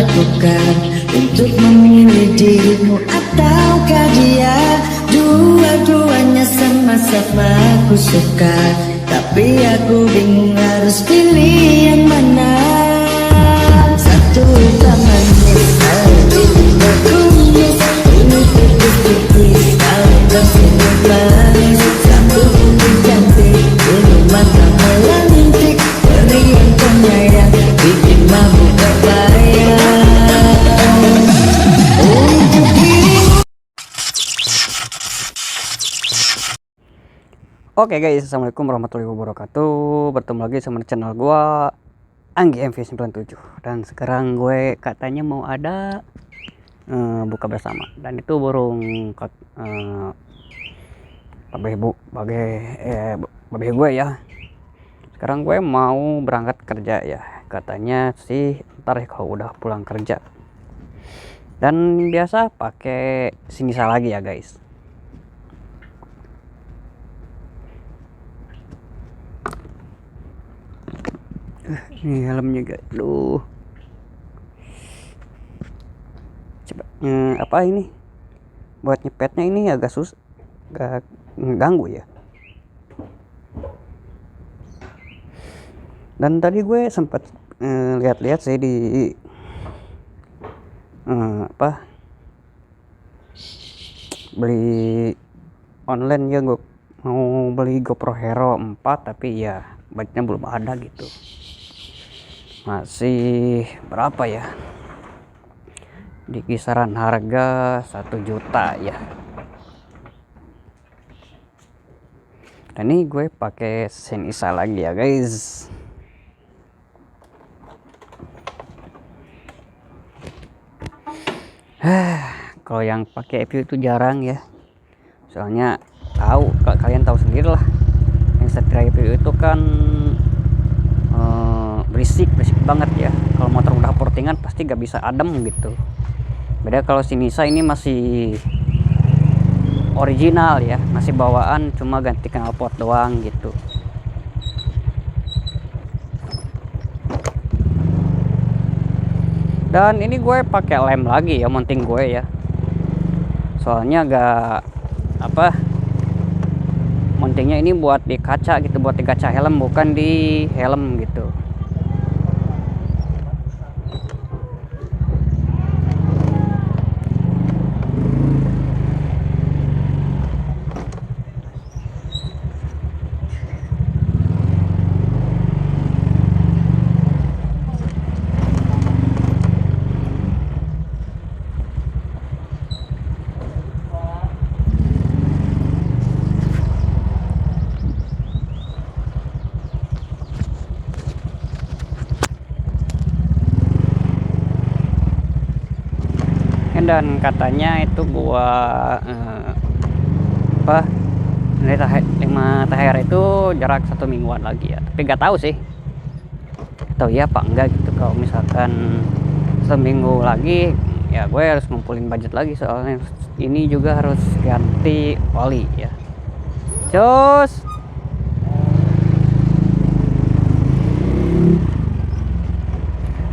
lakukan untuk memilih dirimu ataukah dia? Dua-duanya sama-sama aku suka, tapi aku bingung harus pilih yang mana. Satu manis, satu berkumis, ini tipis-tipis, kalau senyum manis. Satu putih cantik, ini mata melantik, berian penyayang, bikin mabuk kebayang. Untuk dirimu. Oke guys, assalamualaikum warahmatullahi wabarakatuh. Bertemu lagi sama channel gua Anggi MV97. Dan sekarang gue katanya mau ada buka bersama, dan itu burung babe gue ya. Sekarang gue mau berangkat kerja ya, katanya sih ntar kalau udah pulang kerja. Dan biasa pakai Sinisa lagi ya guys. Ini helmnya guys, aduh. Coba apa ini buat nyepetnya ini agak agak ngeganggu ya. Dan tadi gue sempat lihat-lihat sih di beli online ya. Gue mau beli GoPro Hero 4 tapi ya budgetnya belum ada gitu. Masih berapa ya, di kisaran harga 1 juta ya. Dan ini gue pakai Sinisa lagi ya guys. Kalau yang pakai EVO itu jarang ya, soalnya kalian tahu sendiri lah, yang setir EVO itu kan berisik banget ya. Kalau motor udah portingan pasti gak bisa adem gitu. Beda kalau Sinisa ini masih original ya, masih bawaan, cuma ganti knalpot doang gitu. Dan ini gue pakai lem lagi ya, mounting gue ya, soalnya agak mountingnya ini buat di kaca gitu, buat di kaca helm, bukan di helm gitu. Dan katanya itu gua lima THR itu jarak 1 mingguan lagi ya, tapi nggak tahu sih, tahu ya apa enggak gitu. Kalau misalkan 1 minggu lagi ya gue harus ngumpulin budget lagi, soalnya ini juga harus ganti oli ya. Cus,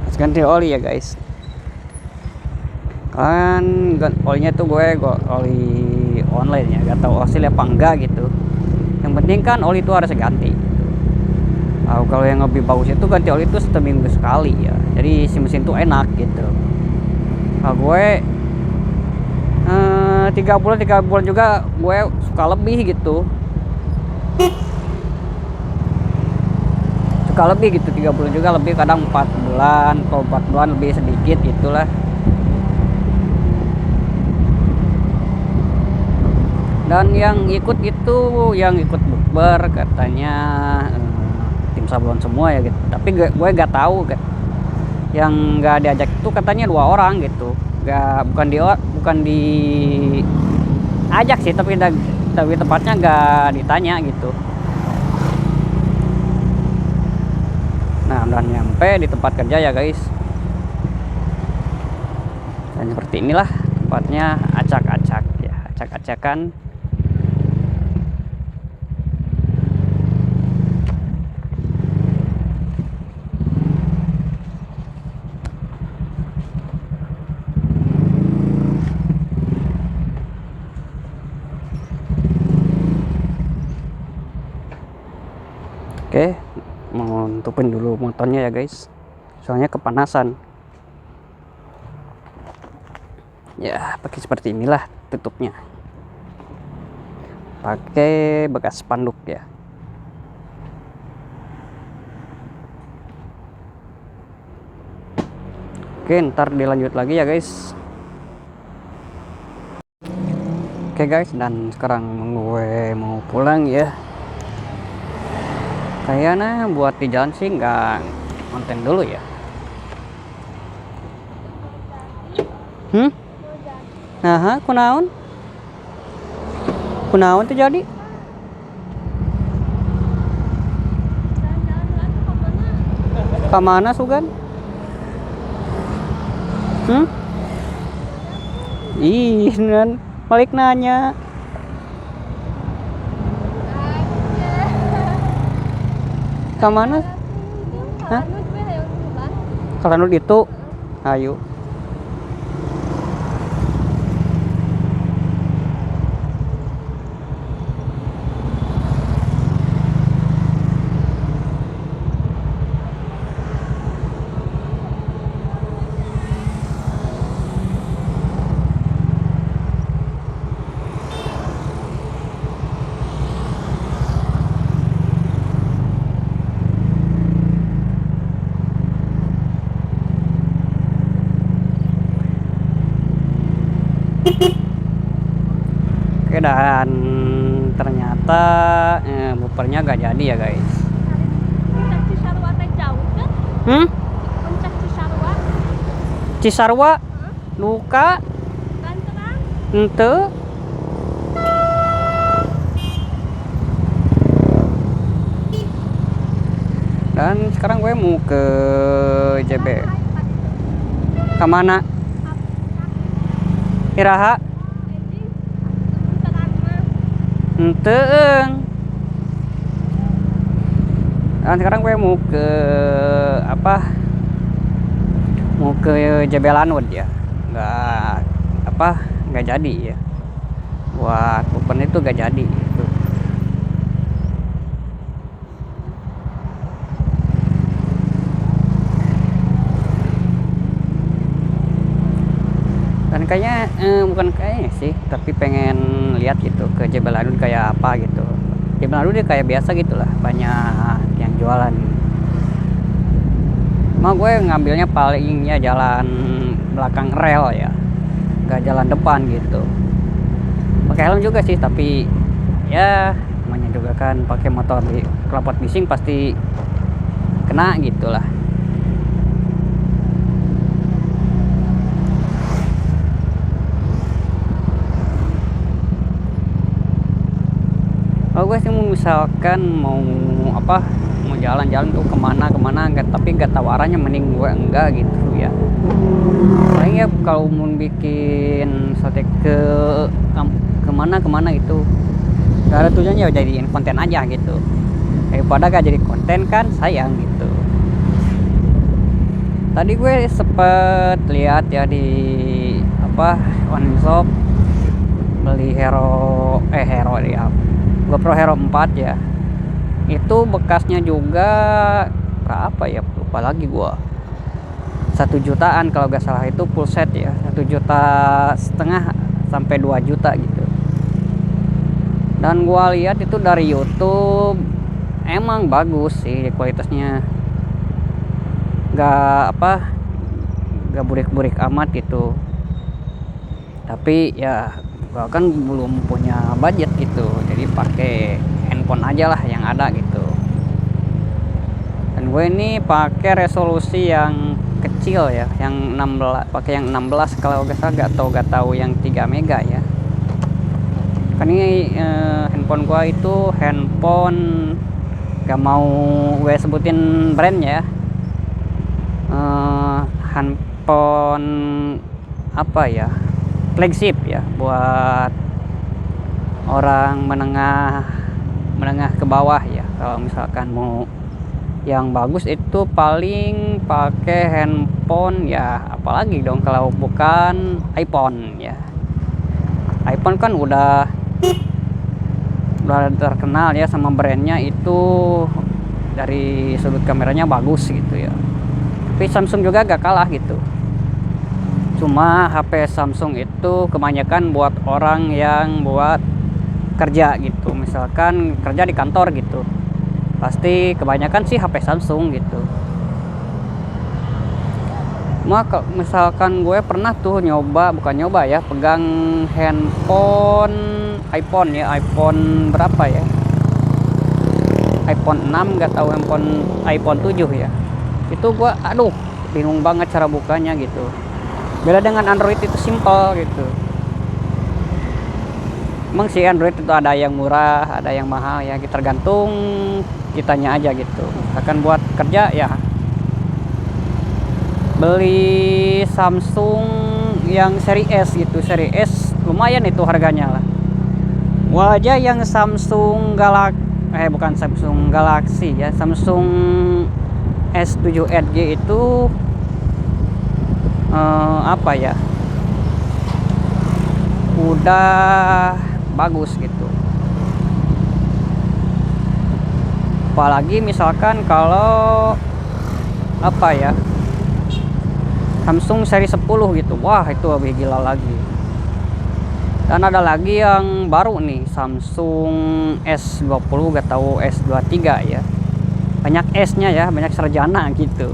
harus ganti oli ya guys. Kan olinya tuh gue oli online ya, gak tahu hasilnya apa enggak gitu. Yang penting kan oli itu harus ganti. Kalau yang lebih bagus itu ganti oli itu 1 minggu sekali ya, jadi si mesin tuh enak gitu. Gue 3 bulan juga gue suka lebih gitu, gitu 3 bulan juga lebih, kadang 4 bulan atau 4 bulan lebih sedikit gitulah. Dan yang ikut bukber katanya tim sablon semua ya gitu, tapi gue gak tahu yang gak diajak itu katanya 2 orang gitu. Bukan diajak sih, tapi tempatnya gak ditanya gitu. Nah, dan nyampe di tempat kerja ya guys, dan seperti inilah tempatnya, acak-acak ya, acak-acakan. tutupin dulu motornya ya guys, soalnya kepanasan. Ya pakai seperti inilah tutupnya, pakai bekas spanduk ya. Oke, ntar dilanjut lagi ya guys. Oke guys, dan sekarang gue mau pulang ya. Kayaknya buat di jalan sih nggak konten dulu ya. Nah, kunaon? Kunaon tuh jadi? Kamana sugan? Ih, balik nanya. Kamana? Hah? Kalau itu, ayo. Oke, dan ternyata bupernya gak jadi ya guys. Puncak Cisarua teh jauh kan? Puncak Cisarua Cisarua luka kan terang. ente. Dan sekarang gue mau ke JB. Kemana? Iraha? Terang mah. Enteeng. Dan sekarang gue mau ke apa? Mau ke JB Lanut ya. Nggak jadi ya. Buat open itu gak jadi gitu. Dan kayaknya bukan kayaknya sih, tapi pengen lihat gitu ke Jebel Lanut kayak apa gitu. Jebel Lanut dia kayak biasa gitulah, banyak yang jualan. Mau gue ngambilnya palingnya jalan belakang rel ya, gak jalan depan gitu. Pakai helm juga sih, tapi ya namanya juga kan pakai motor di kelapot bising pasti kena gitulah. Kalau gue sih misalkan mau jalan-jalan tuh kemana tapi nggak tahu arahnya, mending gue enggak gitu ya. Paling ya kalau mau bikin sate kemana gitu gak ada tujuannya, jadiin konten aja gitu, daripada gak jadi konten kan sayang gitu. Tadi gue sempet lihat ya di one shop beli Hero ya, GoPro Hero 4 ya. Itu bekasnya juga berapa ya, lupa lagi gua. 1 jutaan kalau gak salah, itu full set ya. 1,5 juta sampai 2 juta gitu. Dan gua lihat itu dari YouTube emang bagus sih kualitasnya. Gak burik-burik amat gitu. Tapi ya gua kan belum punya budget gitu, jadi pakai handphone aja lah yang ada gitu. Dan gue ini pakai resolusi yang kecil ya, yang 16, pakai yang 16 kalau gak tahu yang 3 mega ya. Kan ini handphone gua itu handphone, gak mau gue sebutin brandnya ya. Handphone flagship ya, buat orang menengah ke bawah ya. Kalau misalkan mau yang bagus itu paling pakai handphone ya, apalagi dong kalau bukan iPhone ya. iPhone kan udah terkenal ya sama brandnya itu dari sudut kameranya bagus gitu ya. Tapi Samsung juga gak kalah gitu. Cuma HP Samsung itu kebanyakan buat orang yang buat kerja gitu, misalkan kerja di kantor gitu, pasti kebanyakan sih HP Samsung gitu. Maka misalkan gue pernah tuh bukan nyoba ya, pegang handphone iPhone ya, iPhone berapa ya, iPhone 6 gak tahu, iPhone 7 ya. Itu gue aduh bingung banget cara bukanya gitu. Beda dengan Android itu simple gitu. Emang sih Android itu ada yang murah, ada yang mahal ya, tergantung kitanya aja gitu. Akan buat kerja ya beli Samsung yang seri S gitu. Seri S lumayan itu harganya lah. Wajah yang Samsung bukan Samsung Galaxy ya, Samsung S7 Edge itu apa ya, udah bagus gitu. Apalagi misalkan kalau apa ya, Samsung seri 10 gitu, wah itu lebih gila lagi. Dan ada lagi yang baru nih, Samsung S20 gak tahu S23 ya, banyak S nya ya, banyak sarjana gitu.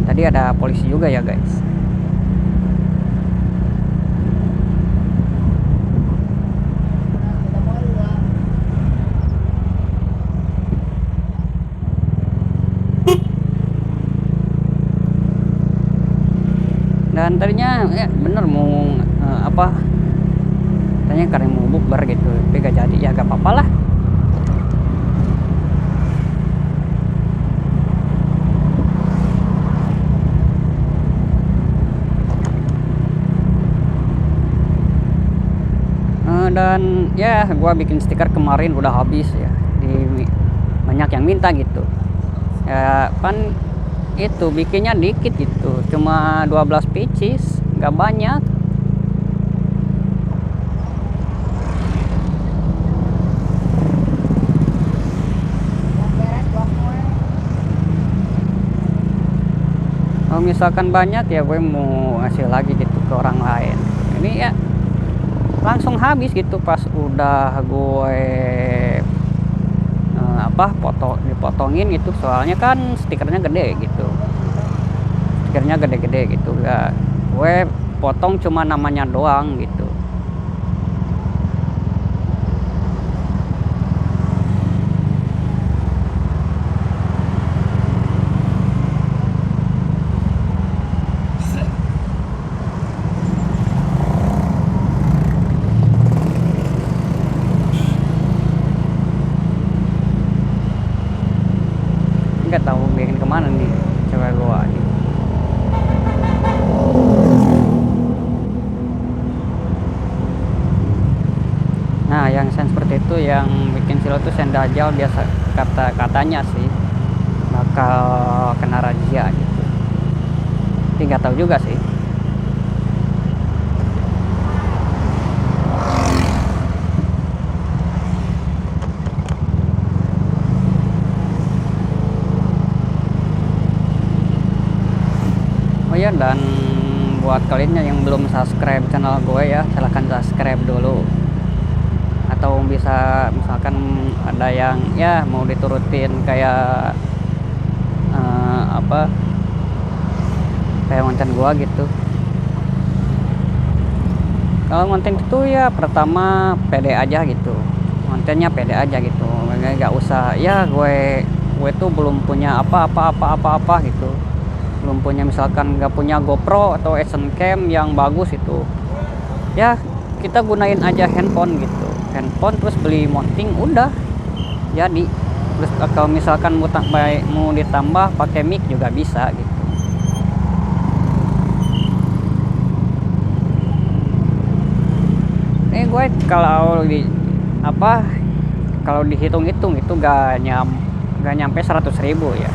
Tadi ada polisi juga ya guys. Dan tadinya ya bener mau tanya karena mau bukber gitu, tapi gak jadi ya, gak apa-apa lah. Dan ya gua bikin stiker kemarin udah habis ya, banyak yang minta gitu ya kan. Itu bikinnya dikit gitu, cuma 12 pieces, nggak banyak. Kalau misalkan banyak ya gue mau ngasih lagi gitu ke orang lain. Ini ya langsung habis gitu pas udah gue dipotongin gitu, soalnya kan stikernya gede gitu, stikernya gede-gede gitu, ya gue potong cuma namanya doang gitu. Nggak tahu bikin kemana nih cewek gua nih. Nah yang sen seperti itu yang bikin silo tuh sen Dajjal, biasa katanya sih bakal kena razia gitu, tapi nggak tahu juga sih. Ya, dan buat kalian yang belum subscribe channel gue ya, silahkan subscribe dulu. Atau bisa misalkan ada yang ya mau diturutin kayak kayak konten gue gitu. Kalau konten itu ya pertama pede aja gitu, kontennya pede aja gitu, nggak usah ya gue tuh belum punya apa-apa gitu, belum punya, misalkan nggak punya GoPro atau action cam yang bagus itu ya, kita gunain aja handphone gitu, handphone terus beli mounting udah jadi. Terus kalau misalkan mau ditambah pakai mic juga bisa gitu. gue kalau di apa, kalau dihitung-hitung itu gak nyampe 100.000 ya.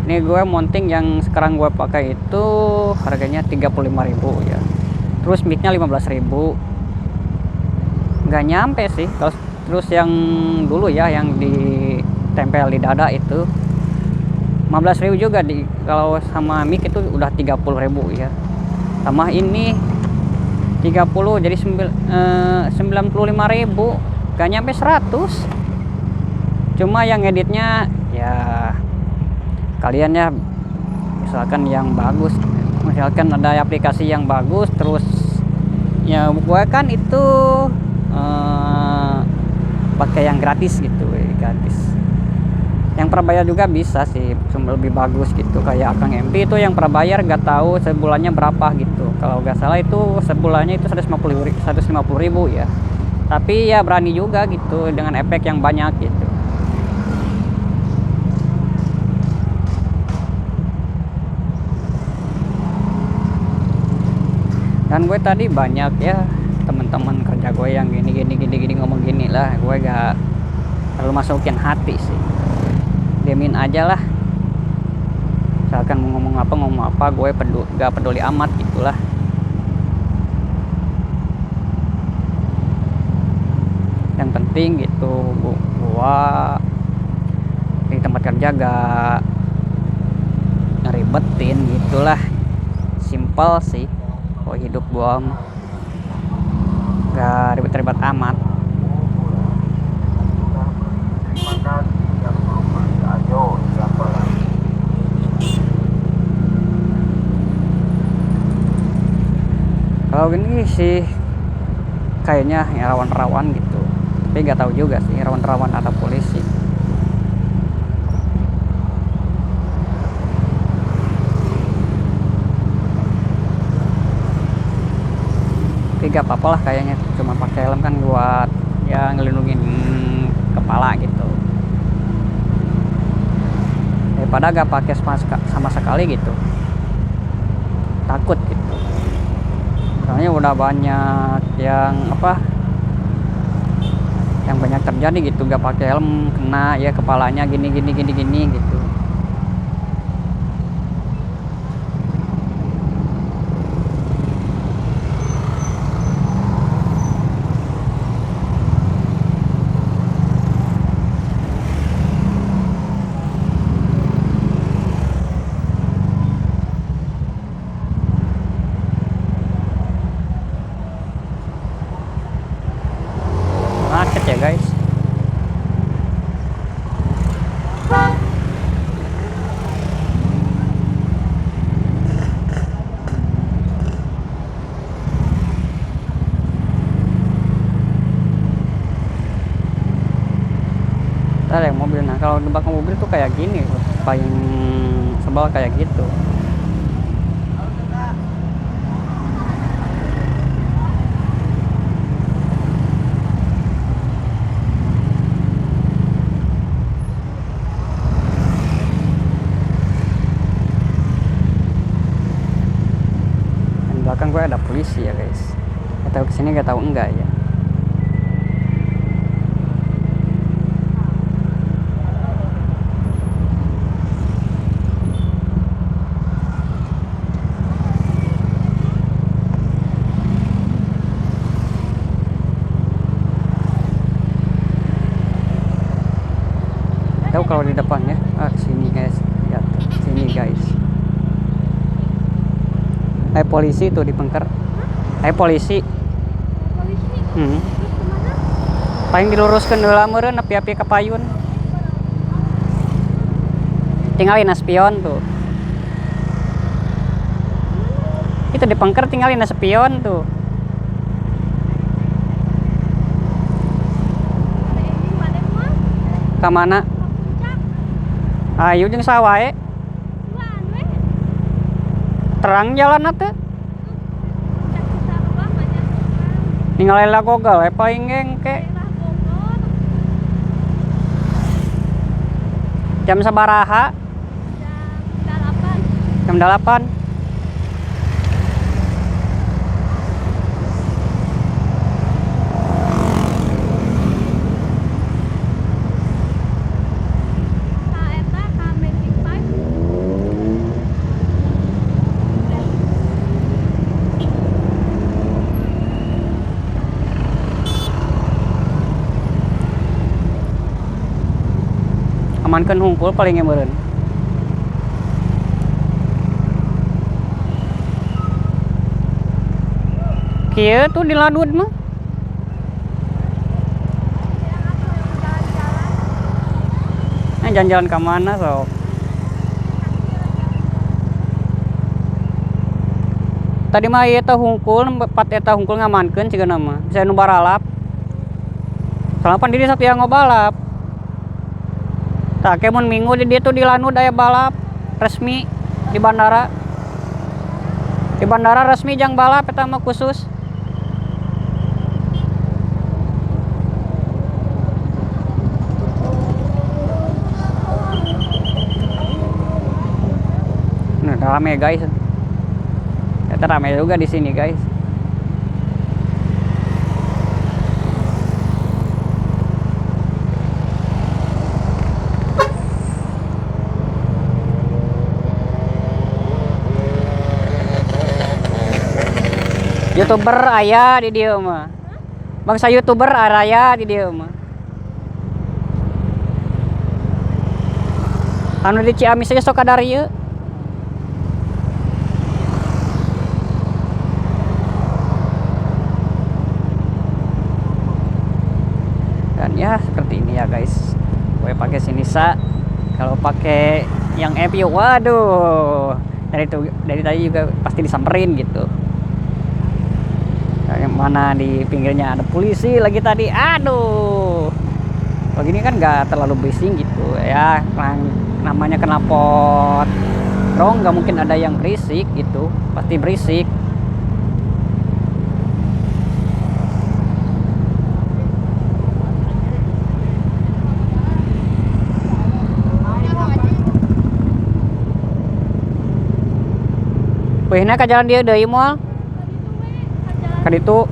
Ini gue mounting yang sekarang gue pakai itu harganya 35.000 ya. Terus micnya 15.000. Gak nyampe sih. Terus yang dulu ya, yang ditempel di dada itu 15.000 juga. Kalau sama mic itu udah 30.000 ya. Sama ini 30 jadi 95.000. Gak nyampe 100. Cuma yang editnya ya kalian ya, misalkan yang bagus, misalkan ada aplikasi yang bagus, terus ya gue kan itu pakai yang gratis gitu, gratis. Yang prabayar juga bisa sih, cuma lebih bagus gitu, kayak Akang MP itu yang prabayar gak tahu sebulannya berapa gitu. Kalau gak salah itu sebulannya itu 150.000 ya, tapi ya berani juga gitu dengan efek yang banyak gitu. Dan gue tadi banyak ya teman-teman kerja gue yang gini ngomong gini lah, gue gak terlalu masukin hati sih, diemin aja lah. Misalkan mau ngomong apa gue gak peduli amat gitulah. Yang penting gitu gue di tempat kerja gak ngeribetin gitulah, simple sih. Oh, hidup gua gak ribet-ribet amat. Kalau gini sih kayaknya ya rawan-rawan gitu, tapi nggak tahu juga sih rawan-rawan ada polisi. Tapi gak apa-apa lah kayaknya, cuma pakai helm kan buat ya ngelindungin kepala gitu, daripada gak pakai sama sekali gitu, takut gitu. Soalnya udah banyak yang yang banyak terjadi gitu, gak pakai helm kena ya kepalanya gini gitu. Macet ya guys. Ada yang mobil, nah kalau di belakang mobil tuh kayak gini, paling sebel kayak gitu. Belakang gue ada polisi ya guys, gak tahu kesini gak tahu enggak ya. Tahu kalau di depan ya, sini guys, lihat sini guys. Polisi tuh di Pengker. Polisi. Polisi. Hmm. Terus kemana? Paling diluruskan heula meureun api-api ka payun. Tinggalin spion tuh. Itu di Pengker tinggalin spion tuh. Ada ending mana mah? Ka mana? Puncak. Ayo jeung sawae. Duaan we. Terang jalan teh. Puncak Cisarua banyak orang. Ninggalin lagogal paling engke. Daerah Bogor. Jam sabaraha? Jam 8. Jam 8. ngamankeun hungkul paling meureun. Kieu tuh di Ladud mah. Jalan-jalan ke mana sok? Tadi mah ieu teh hungkul, pat eta hungkul ngamankeun cigana mah. Bisa nu baralap. Soalnya pan di dieu sakti ngobalap. Tah kemun minggu di dieu tuh di Lanud aya balap resmi di bandara. Di bandara resmi jang balap eta mah khusus. Nah, rame guys. Ternyata rame juga di sini guys. YouTuber aya di dieu mah. Bangsa YouTuber aya di dieu mah. Anu di Ciamis aja sok ada rieu. Dan ya seperti ini ya guys. Gue pakai Sinisa. Kalau pakai yang Evio, waduh. Dari tadi juga pasti disamperin gitu. Yang mana di pinggirnya ada polisi lagi tadi, aduh. Kalau gini kan nggak terlalu bising gitu ya, namanya knalpot rong, nggak mungkin ada yang berisik gitu, pasti berisik. Wihna ke jalan dia deui moal. Kan itu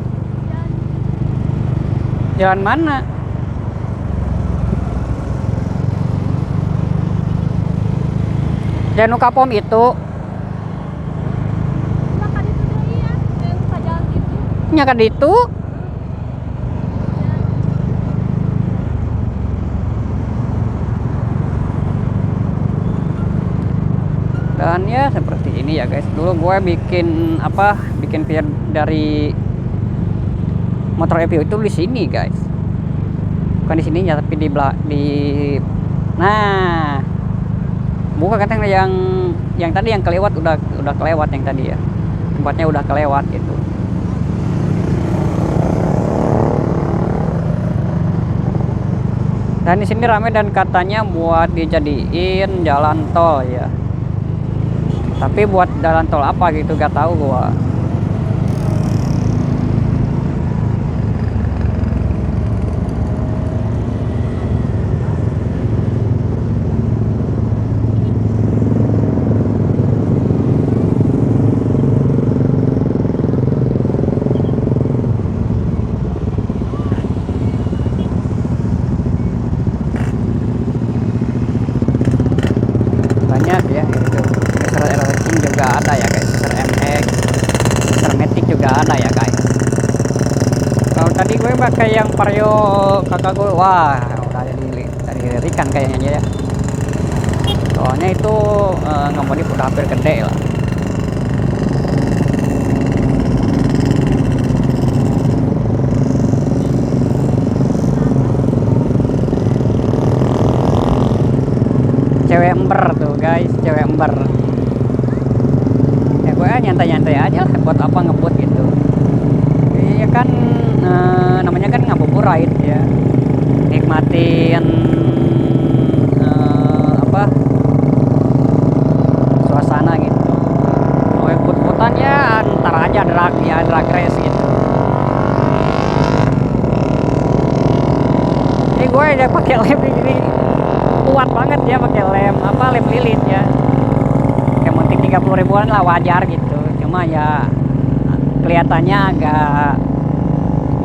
jalan mana? Jalan Ukapom itu. Nya kan itu. Dan ya seperti ini ya guys. Dulu gue bikin video dari motor Evio itu di sini guys. Bukan di sininya tapi nah. Bukan katanya yang tadi yang kelewat udah kelewat yang tadi ya. Tempatnya udah kelewat gitu. Dan di sini rame dan katanya buat dijadiin jalan tol ya. Tapi buat jalan tol apa gitu gak tahu gua. Banyak ya itu. Racing juga ada ya guys, MX, Matic juga ada ya guys. Kalau tadi gue pakai yang Vario kakak gue, wah udah dari Rikan kayaknya ya. Soalnya itu ngemodif udah hampir gede lah. Cewek ember tuh guys, cewek ember. Ya gue nyantai-nyantai aja lah, buat apa ngebut gitu. Iya kan namanya kan ngabuburit ya. Nikmatin suasana gitu. Mau put-putan ya ntar aja drag race gitu. Ini gue udah pakai lem ini kuat banget ya, pakai lem lilit ya. Kayak montik 30 ribuan lah wajar gitu. Cuma ya kelihatannya agak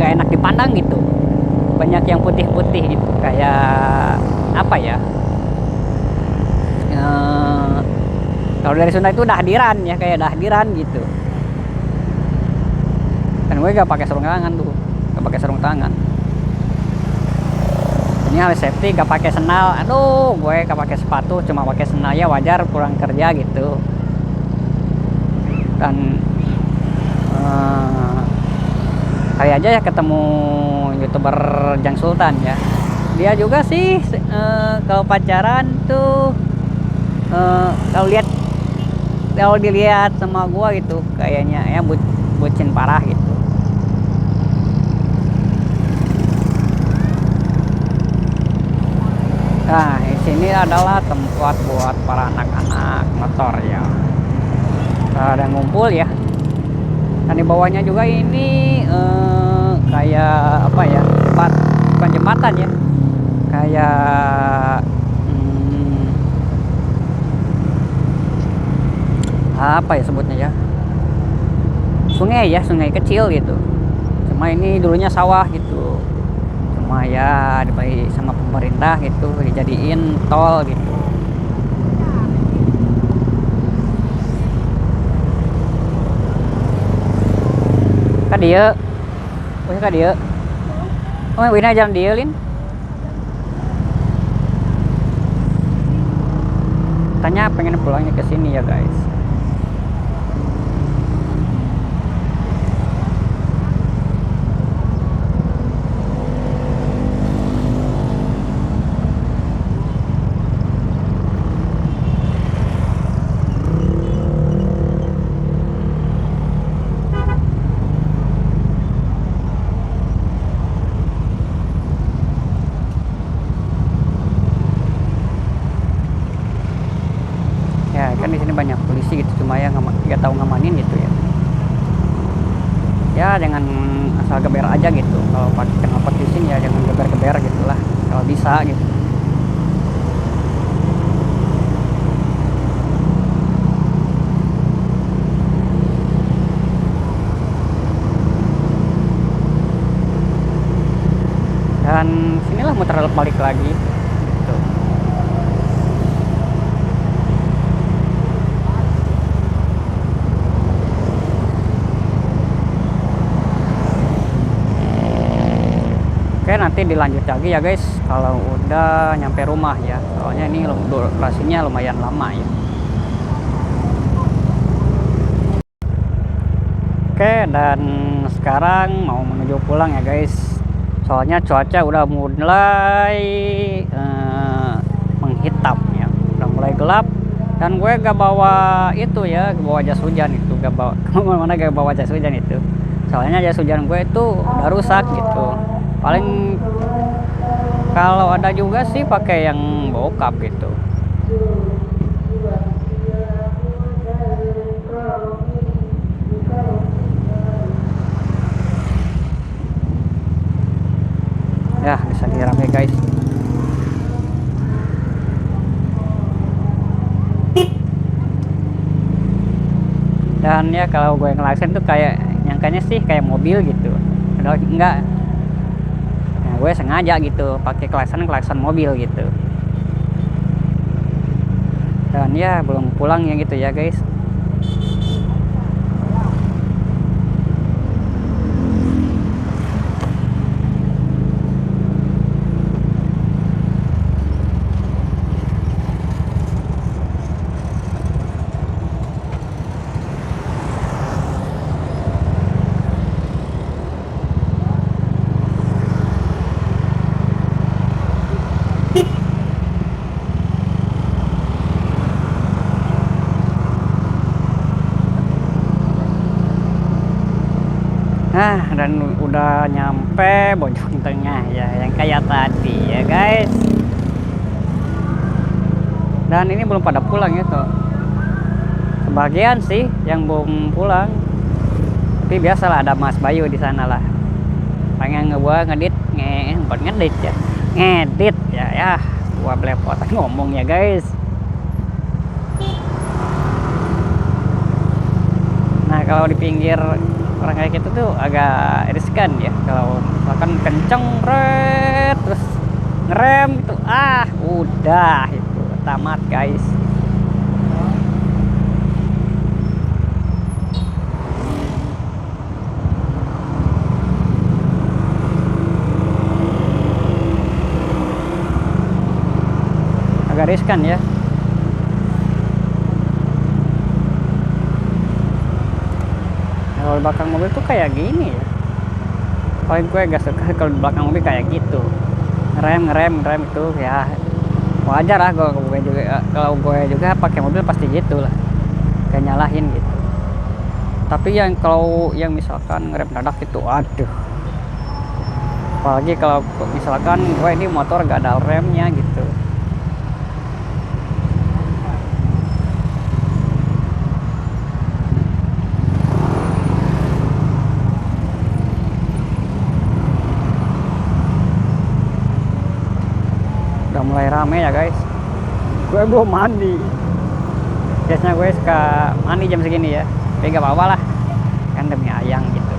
gak enak dipandang gitu. Banyak yang putih-putih gitu, kayak apa ya? Kalau dari Sunda itu dahdiran ya, kayak dahdiran gitu. Dan gue gak pakai sarung tangan tuh, gak pakai sarung tangan. Ini ini harus safety, gak pakai sendal. Aduh, gue gak pakai sepatu, cuma pakai sendal, ya wajar pulang kerja gitu. Dan kali aja ya ketemu YouTuber Jang Sultan ya. Dia juga sih kalau pacaran tuh kalau dilihat sama gua gitu kayaknya ya bucin parah gitu. Nah, di sini adalah tempat buat para anak-anak motor ya. Ada ngumpul ya. Dan di bawahnya juga ini kayak apa ya? Bukan jembatan ya. Kayak apa ya sebutnya ya? Sungai kecil gitu. Cuma ini dulunya sawah gitu. Cuma ya dibagi sama pemerintah gitu, dijadiin tol gitu. Ka dieu. Wih ka dieu. Oh, wina jalan dieu lin. Tanya pengen pulangnya ke sini ya guys. Ya kan di sini banyak polisi gitu, cuma ya nggak tahu ngamanin gitu ya. Ya jangan asal geber aja gitu. Kalau pakai knalpot di sini ya jangan geber-geber gitulah. Kalau bisa gitu. Dan sinilah muter balik lagi. Tuh. Oke, nanti dilanjut lagi ya guys kalau udah nyampe rumah ya. Soalnya ini durasinya lumayan lama ya. Oke, dan sekarang mau menuju pulang ya guys. Soalnya cuaca udah mulai menghitam ya. Udah mulai gelap. Dan gue gak bawa itu ya, bawa jas hujan itu. Gak bawa, kemana-mana gak bawa jas hujan itu. Soalnya jas hujan gue itu udah rusak gitu. Paling kalau ada juga sih pakai yang bokap gitu. Ya bisa dirame guys. Dan ya kalau gue ngelaksin tuh kayak nyangkanya sih kayak mobil gitu. Padahal enggak. Gue sengaja gitu pakai klakson mobil gitu. Dan ya belum pulang ya gitu ya guys. Nah, dan udah nyampe Bojong Tengah ya, yang kayak tadi ya guys. Dan ini belum pada pulang gitu. Sebagian sih yang belum pulang. Tapi biasalah ada Mas Bayu di sana lah. Pengen ngedit ya. Ngedit ya. Gua belepotan ngomong ya guys. Nah, kalau di pinggir orang kayak gitu tuh agak riskan ya. Kalau misalkan kenceng terus ngerem gitu, udah itu tamat guys. agak riskan ya. Kalau belakang mobil tuh kayak gini ya. Paling gue gak suka kalau di belakang mobil kayak gitu. Ngerem itu ya wajar lah. Kalau gue juga pakai mobil pasti gitu lah, kayak nyalahin gitu. Tapi kalau yang misalkan ngerem dadak itu aduh, apalagi kalau misalkan gue ini motor gak ada remnya gitu. Udah mulai rame ya guys. Gue belum mandi. Biasanya gue suka mandi jam segini ya, tapi gak apa-apa lah, kan demi ayang gitu.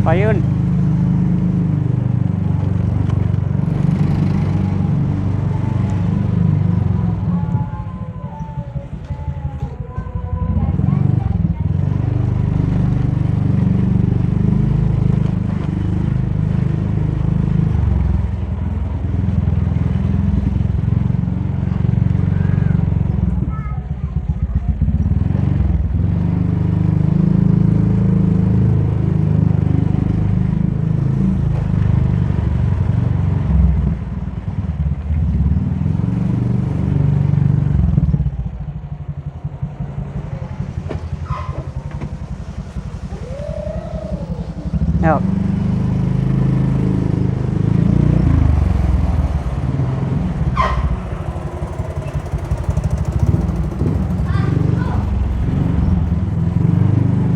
Payun. Yuk.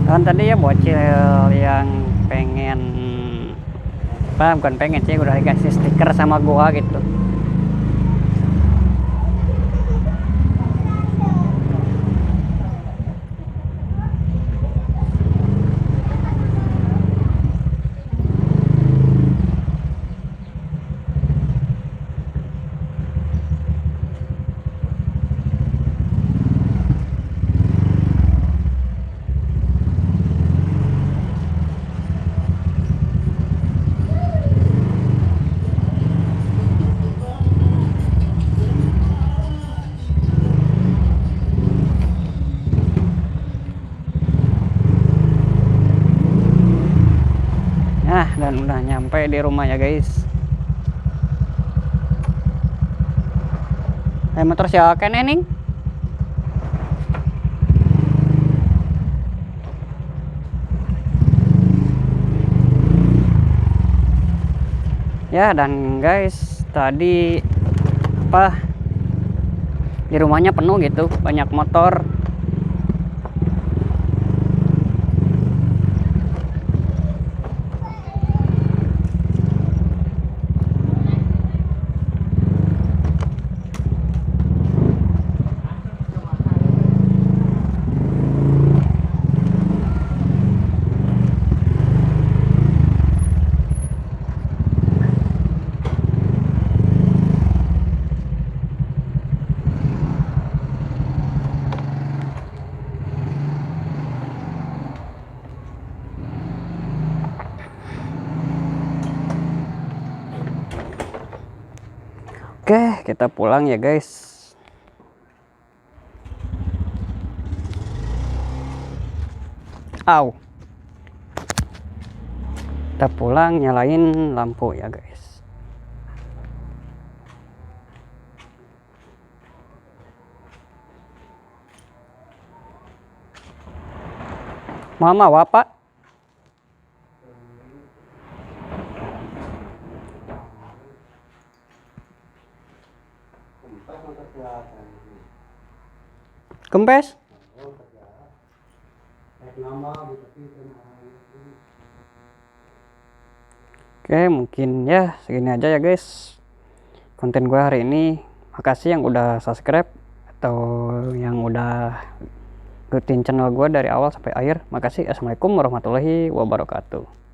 Kan tadi ya bocil yang pengen bukan pengen sih, udah dikasih stiker sama gua gitu. Nah, dan udah nyampe di rumah ya guys. Motor siapa Ning? Ya, dan guys, tadi di rumahnya penuh gitu, banyak motor. Oke, kita pulang ya guys. Kita pulang, nyalain lampu ya guys. Mama, Bapak. Kempes. Oke, mungkin ya segini aja ya guys konten gue hari ini. Makasih yang udah subscribe atau yang udah ikutin channel gue dari awal sampai akhir. Makasih. Assalamualaikum warahmatullahi wabarakatuh.